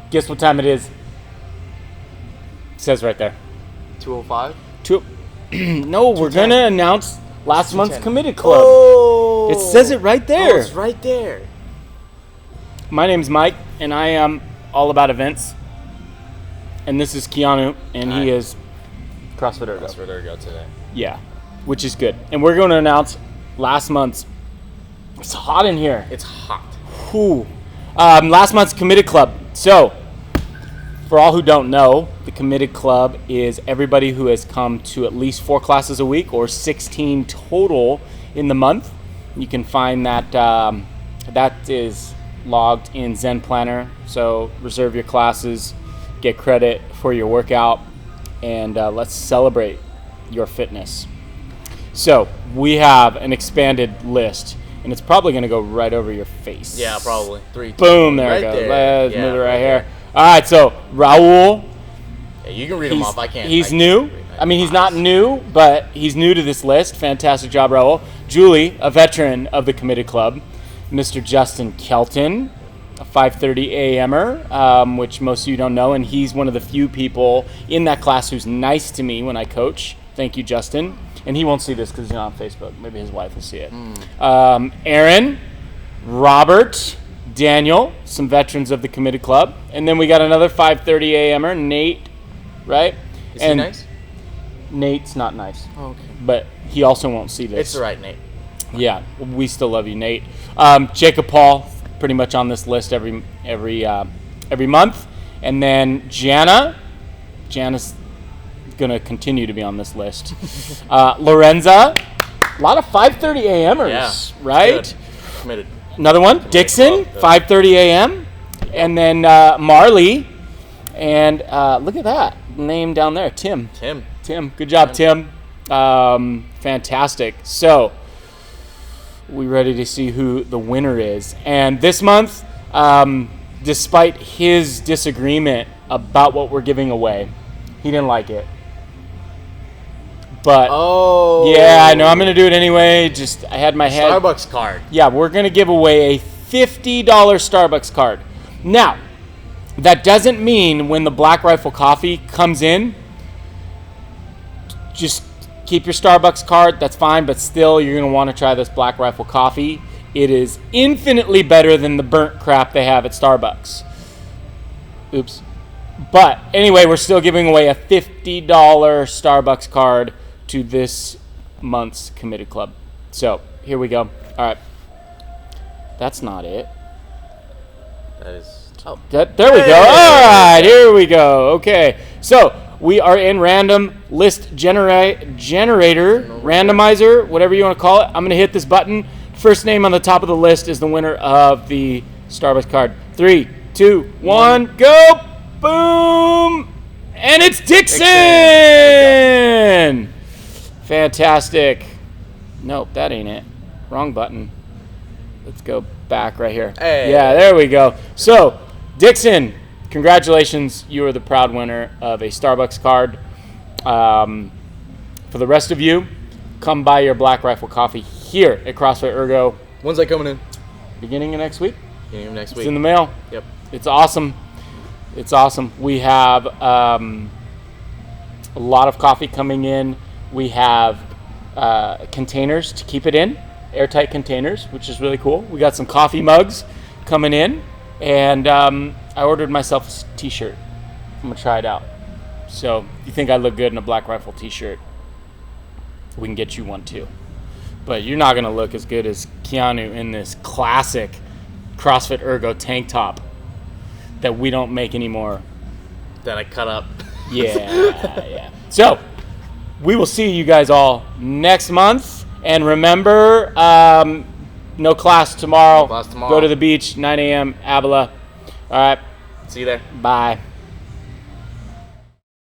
Guess what time it is? It says right there. 2:05? No, we're going to announce last month's committed club. Oh! It says it right there. Oh, it's right there. My name's Mike, and I am all about events. And this is Keanu, and he is CrossFit Ergo. CrossFit Ergo today. Yeah, which is good. And we're going to announce last month's. It's hot in here. It's hot. Whew. Last month's committed club. So, for all who don't know, the committed club is everybody who has come to at least 4 classes a week, or 16 total in the month. You can find that that is logged in ZenPlanner. So reserve your classes, get credit for your workout, and let's celebrate your fitness. So we have an expanded list, and it's probably going to go right over your face. Yeah, probably. 3, 2, Boom, there right we go. there. Let's move it right here. All right, so Raul. Yeah, you can read them off. I can't. He's new. I mean, he's not new, but he's new to this list. Fantastic job, Raul. Julie, a veteran of the committed club. Mr. Justin Kelton, a 5:30 a.m.er, which most of you don't know, and he's one of the few people in that class who's nice to me when I coach. Thank you, Justin. And he won't see this because he's not on Facebook. Maybe his wife will see it. Eryn, Robert, Daniel, some veterans of the committed club. And then we got another 5:30 a.m.er, Nate, right? Is he nice? Nate's not nice. Oh, okay. But he also won't see this. It's all right, Nate. Yeah, we still love you, Nate. Jacob Paul, pretty much on this list every month. And then Jana's going to continue to be on this list. Lorenza, a lot of 5:30 a.m.ers, right? Good. Committed. Another one, Dixon, 5:30 a.m. And then Marlee, and look at that name down there, Tim. Good job, Tim. Fantastic. So, we ready to see who the winner is. And this month, despite his disagreement about what we're giving away, he didn't like it. But yeah, I know I'm going to do it anyway. Just I had my head. Starbucks card. Yeah, we're going to give away a $50 Starbucks card. Now, that doesn't mean when the Black Rifle coffee comes in, just keep your Starbucks card. That's fine, but still, you're going to want to try this Black Rifle coffee. It is infinitely better than the burnt crap they have at Starbucks. Oops. But anyway, we're still giving away a $50 Starbucks card to this month's committed club. So here we go. All right. That's not it. That is. Oh, there we go. All right, here we go. Okay. So we are in random list generator, randomizer, whatever you want to call it. I'm going to hit this button. First name on the top of the list is the winner of the Starbucks card. 3, 2, 1, go. Boom. And it's Dixon. Fantastic. Nope, that ain't it. Wrong button. Let's go back right here. Hey. Yeah, there we go. So, Dixon, congratulations. You are the proud winner of a Starbucks card. For the rest of you, come buy your Black Rifle coffee here at CrossFit Ergo. When's that coming in? Beginning of next week. Beginning of next week. It's in the mail. Yep. It's awesome. It's awesome. We have a lot of coffee coming in. We have containers to keep it in, airtight containers, which is really cool. We got some coffee mugs coming in, and I ordered myself a t-shirt. I'm going to try it out. So if you think I look good in a Black Rifle t-shirt, we can get you one too. But you're not going to look as good as Keanu in this classic CrossFit Ergo tank top that we don't make anymore. That I cut up. Yeah. So, we will see you guys all next month. And remember, no class tomorrow. No class tomorrow. Go to the beach, 9 a.m., Avila. All right. See you there. Bye.